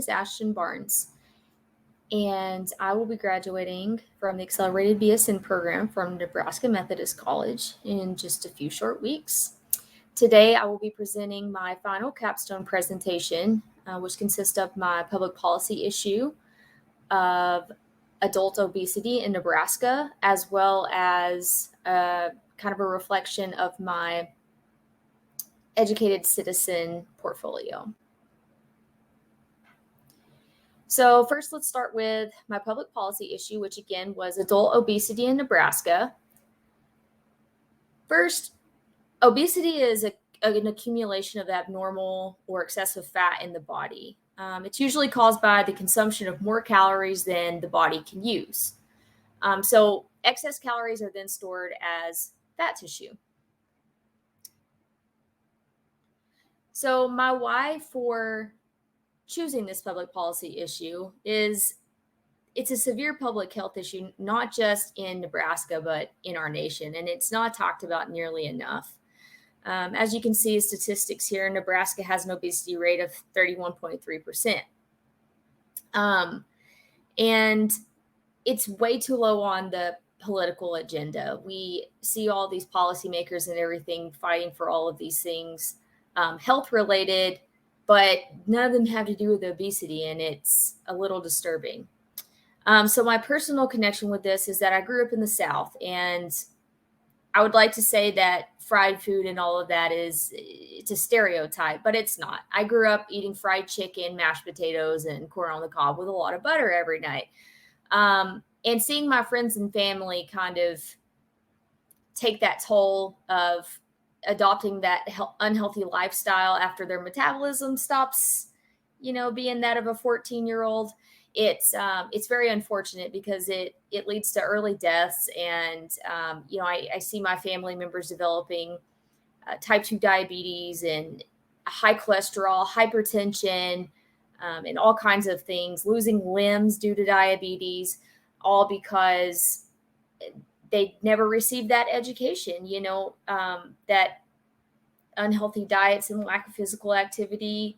is Ashton Barnes, and I will be graduating from the Accelerated BSN program from Nebraska Methodist College in just a few short weeks. Today, I will be presenting my final capstone presentation, which consists of my public policy issue of adult obesity in Nebraska, as well as kind of a reflection of my educated citizen portfolio. So first, let's start with my public policy issue, which again was adult obesity in Nebraska. First, obesity is an accumulation of abnormal or excessive fat in the body. It's usually caused by the consumption of more calories than the body can use. So excess calories are then stored as fat tissue. So my why for choosing this public policy issue is it's a severe public health issue, not just in Nebraska, but in our nation. And it's not talked about nearly enough. As you can see, statistics here, Nebraska has an obesity rate of 31.3%. And it's way too low on the political agenda. We see all these policymakers and everything fighting for all of these things, health related, but none of them have to do with obesity, and it's a little disturbing. So my personal connection with this is that I grew up in the South, and I would like to say that fried food and all of that it's a stereotype, but it's not. I grew up eating fried chicken, mashed potatoes, and corn on the cob with a lot of butter every night. And seeing my friends and family kind of take that toll of adopting that unhealthy lifestyle after their metabolism stops, being that of a 14-year-old. It's very unfortunate because it leads to early deaths. And, I see my family members developing type 2 diabetes and high cholesterol, hypertension, and all kinds of things, losing limbs due to diabetes, all because they never received that education, that unhealthy diets and lack of physical activity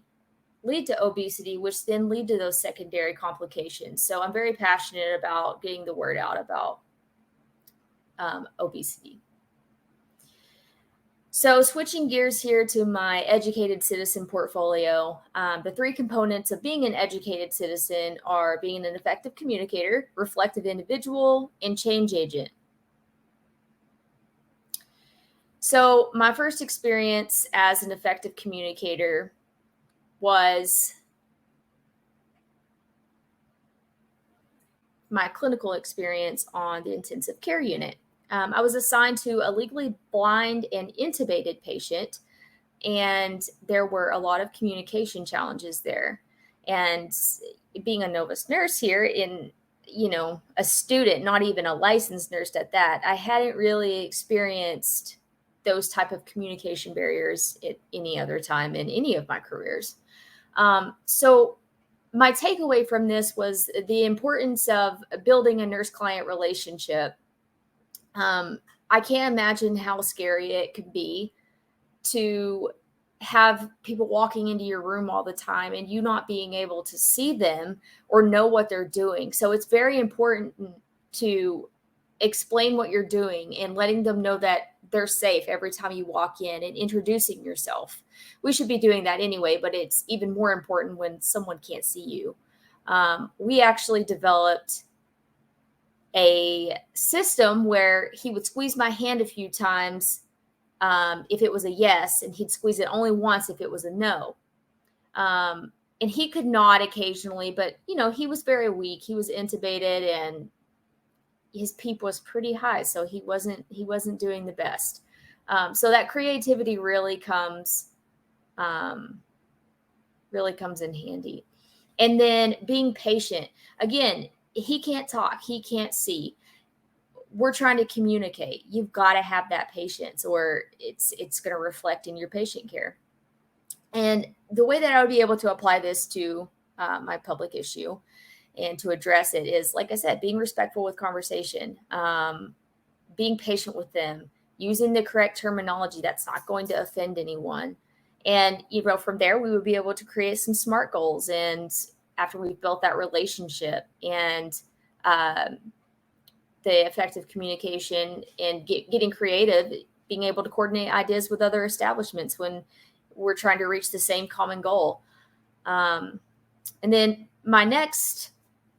lead to obesity, which then lead to those secondary complications. So I'm very passionate about getting the word out about obesity. So switching gears here to my educated citizen portfolio, the three components of being an educated citizen are being an effective communicator, reflective individual, and change agent. So my first experience as an effective communicator was my clinical experience on the intensive care unit. I was assigned to a legally blind and intubated patient, and there were a lot of communication challenges there. And being a novice nurse here, a student, not even a licensed nurse at that, I hadn't really experienced those type of communication barriers at any other time in any of my careers. So my takeaway from this was the importance of building a nurse-client relationship. I can't imagine how scary it could be to have people walking into your room all the time and you not being able to see them or know what they're doing. So it's very important to explain what you're doing and letting them know that they're safe every time you walk in and introducing yourself. We should be doing that anyway, but it's even more important when someone can't see you. We actually developed a system where he would squeeze my hand a few times if it was a yes, and he'd squeeze it only once if it was a no. And he could nod occasionally, but he was very weak. He was intubated and his PEEP was pretty high, so he wasn't doing the best. So that creativity really comes in handy. And then being patient. Again, he can't talk, he can't see. We're trying to communicate. You've got to have that patience, or it's going to reflect in your patient care. And the way that I would be able to apply this to my public issue and to address it is, like I said, being respectful with conversation, being patient with them, using the correct terminology that's not going to offend anyone. And, from there, we would be able to create some SMART goals and after we've built that relationship and the effective communication and getting creative, being able to coordinate ideas with other establishments when we're trying to reach the same common goal. And then my next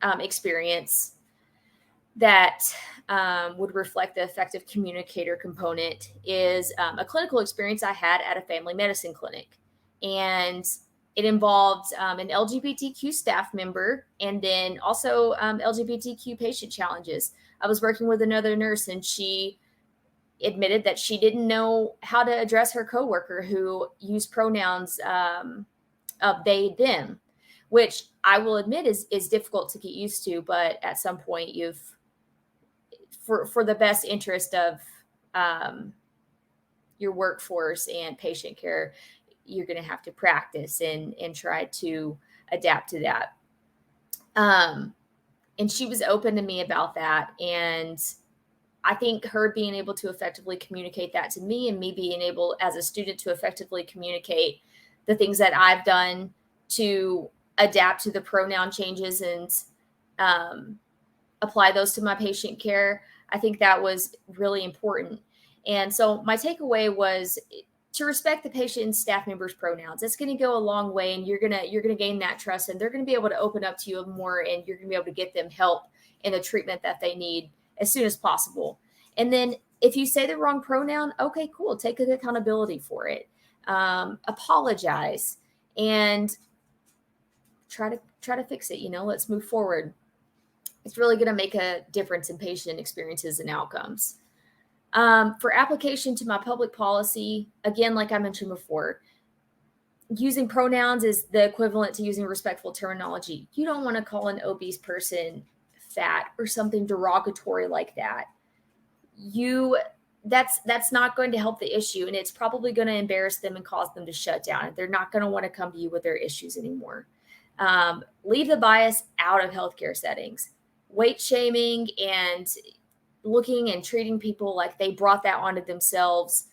experience that would reflect the effective communicator component is a clinical experience I had at a family medicine clinic. And it involved an LGBTQ staff member and then also LGBTQ patient challenges. I was working with another nurse, and she admitted that she didn't know how to address her coworker who used pronouns of they, them, which I will admit is difficult to get used to. But at some point, for the best interest of your workforce and patient care, you're going to have to practice and try to adapt to that. And she was open to me about that. And I think her being able to effectively communicate that to me, and me being able as a student to effectively communicate the things that I've done to adapt to the pronoun changes and apply those to my patient care, I think that was really important. And so my takeaway was to respect the patient and staff members' pronouns. It's going to go a long way, and you're gonna gain that trust, and they're going to be able to open up to you more, and you're going to be able to get them help in the treatment that they need as soon as possible. And then if you say the wrong pronoun, okay, cool, take accountability for it. Apologize and try to fix it. Let's move forward. It's really going to make a difference in patient experiences and outcomes. For application to my public policy, again, like I mentioned before, using pronouns is the equivalent to using respectful terminology. You don't want to call an obese person fat or something derogatory like that. That's not going to help the issue, and it's probably going to embarrass them and cause them to shut down. They're not going to want to come to you with their issues anymore. Leave the bias out of healthcare settings. Weight shaming and looking and treating people like they brought that onto themselves,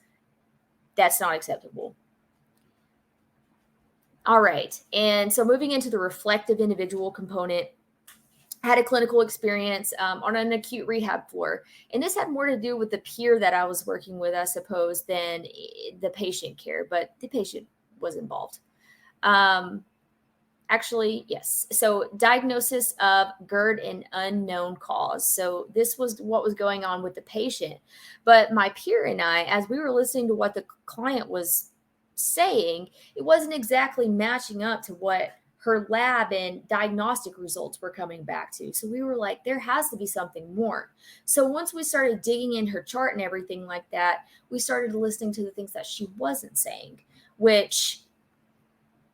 that's not acceptable. All right. And so moving into the reflective individual component, I had a clinical experience on an acute rehab floor. And this had more to do with the peer that I was working with, I suppose, than the patient care, but the patient was involved. Actually, yes. So diagnosis of GERD and unknown cause. So this was what was going on with the patient. But my peer and I, as we were listening to what the client was saying, it wasn't exactly matching up to what her lab and diagnostic results were coming back to. So we were like, there has to be something more. So once we started digging in her chart and everything like that, we started listening to the things that she wasn't saying, which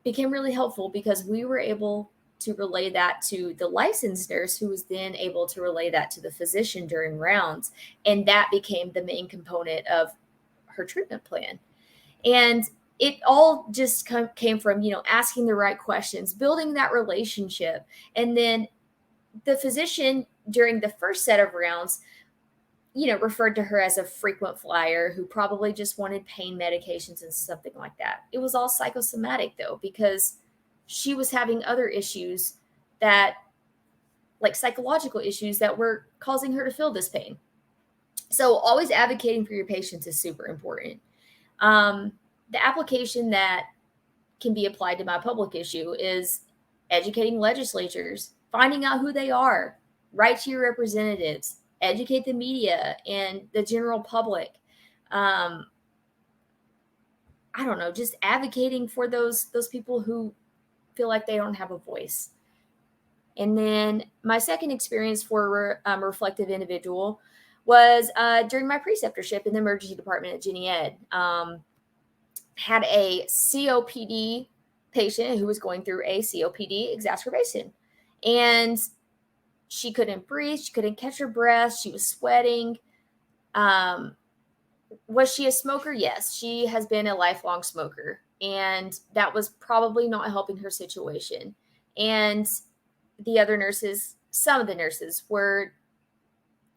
became really helpful because we were able to relay that to the licensed nurse, who was then able to relay that to the physician during rounds. And that became the main component of her treatment plan. And it all just came from, asking the right questions, building that relationship. And then the physician during the first set of rounds, referred to her as a frequent flyer who probably just wanted pain medications and something like that. It was all psychosomatic, though, because she was having other issues like psychological issues that were causing her to feel this pain. So always advocating for your patients is super important. The application that can be applied to my public issue is educating legislatures, finding out who they are, write to your representatives, educate the media and the general public. I don't know, just advocating for those people who feel like they don't have a voice. And then my second experience for a reflective individual was during my preceptorship in the emergency department at Jenny Ed. Had a COPD patient who was going through a COPD exacerbation. And she couldn't breathe. She couldn't catch her breath. She was sweating. Was she a smoker? Yes, she has been a lifelong smoker. And that was probably not helping her situation. And the other nurses, some of the nurses, were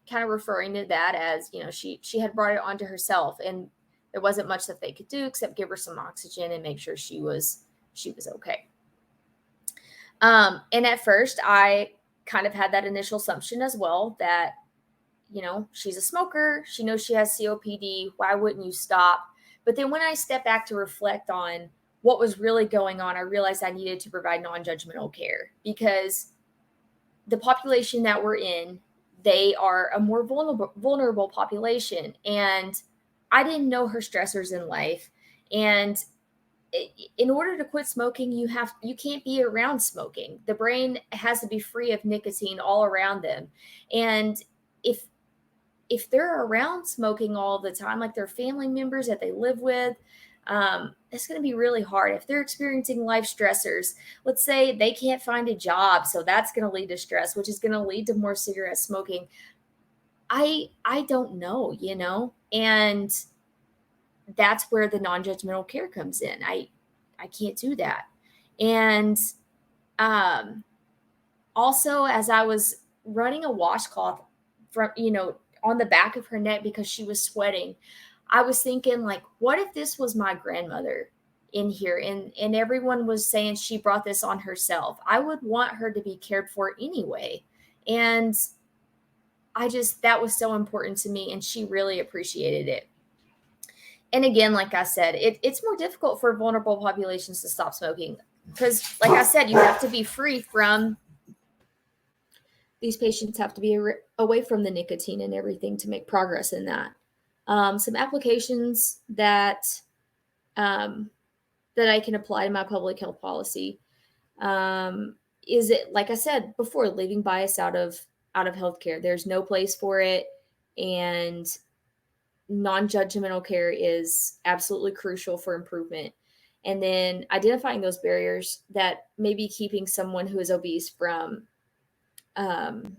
kind of referring to that as, she had brought it onto herself. And there wasn't much that they could do except give her some oxygen and make sure she was okay. And at first, I kind of had that initial assumption as well that, she's a smoker. She knows she has COPD. Why wouldn't you stop? But then when I stepped back to reflect on what was really going on, I realized I needed to provide non judgmental care because the population that we're in, they are a more vulnerable population. And I didn't know her stressors in life. And in order to quit smoking, you can't be around smoking. The brain has to be free of nicotine all around them. And if they're around smoking all the time, like their family members that they live with, it's going to be really hard. If they're experiencing life stressors, let's say they can't find a job, so that's going to lead to stress, which is going to lead to more cigarette smoking. I don't know, and that's where the non-judgmental care comes in. I can't do that. And also, as I was running a washcloth from, on the back of her neck because she was sweating, I was thinking, like, what if this was my grandmother in here and everyone was saying she brought this on herself? I would want her to be cared for anyway. And that was so important to me, and she really appreciated it. And again, like I said, it's more difficult for vulnerable populations to stop smoking because, like I said, you have to be free from these patients have to be away from the nicotine and everything to make progress in that. Some applications that I can apply to my public health policy is it, like I said before, leaving bias out of healthcare. There's no place for it, and non-judgmental care is absolutely crucial for improvement. And then identifying those barriers that may be keeping someone who is obese from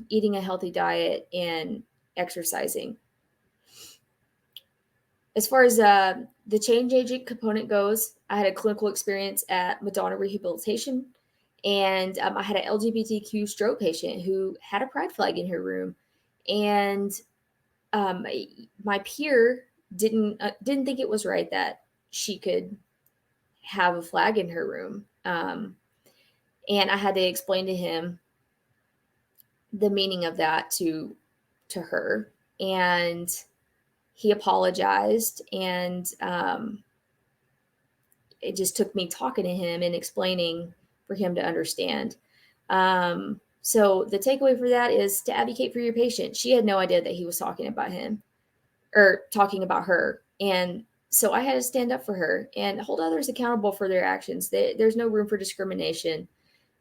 eating a healthy diet and exercising. As far as the change agent component goes, I had a clinical experience at Madonna Rehabilitation, and I had an LGBTQ stroke patient who had a pride flag in her room, and my peer didn't think it was right that she could have a flag in her room, and I had to explain to him the meaning of that to her, and he apologized, and it just took me talking to him and explaining for him to understand. So the takeaway for that is to advocate for your patient. She had no idea that he was talking about him or talking about her. And so I had to stand up for her and hold others accountable for their actions. There's no room for discrimination.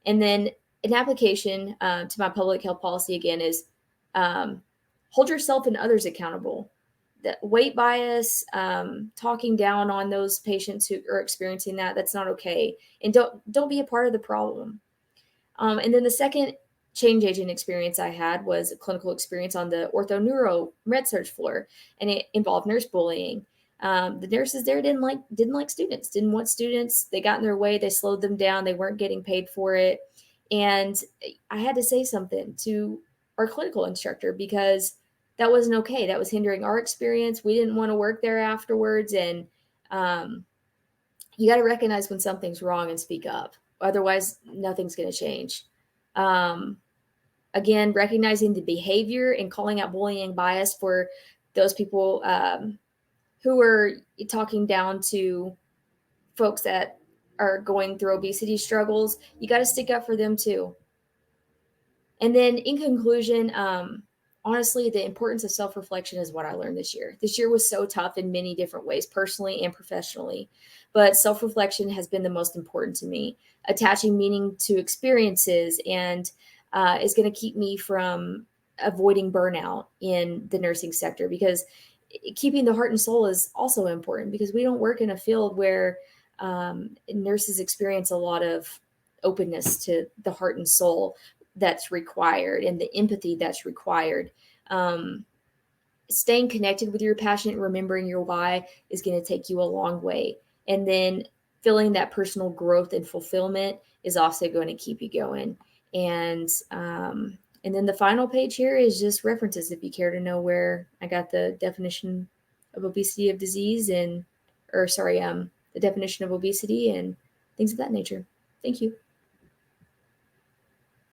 And then an application to my public health policy again is hold yourself and others accountable. That weight bias, talking down on those patients who are experiencing that's not okay. And don't be a part of the problem. And then the second change agent experience I had was a clinical experience on the ortho neuro med surg floor, and it involved nurse bullying. The nurses there didn't like students, didn't want students. They got in their way. They slowed them down. They weren't getting paid for it. And I had to say something to our clinical instructor because that wasn't okay. That was hindering our experience. We didn't want to work there afterwards. And you got to recognize when something's wrong and speak up. Otherwise, nothing's going to change. Again, recognizing the behavior and calling out bullying bias for those people who are talking down to folks that are going through obesity struggles. You got to stick up for them too. And then in conclusion, honestly, the importance of self-reflection is what I learned this year. This year was so tough in many different ways, personally and professionally, but self-reflection has been the most important to me. Attaching meaning to experiences and is going to keep me from avoiding burnout in the nursing sector, because keeping the heart and soul is also important, because we don't work in a field where nurses experience a lot of openness to the heart and soul that's required and the empathy that's required. Staying connected with your passion, remembering your why is going to take you a long way. And then feeling that personal growth and fulfillment is also going to keep you going. And then the final page here is just references if you care to know where I got the definition of obesity of disease the definition of obesity and things of that nature. Thank you.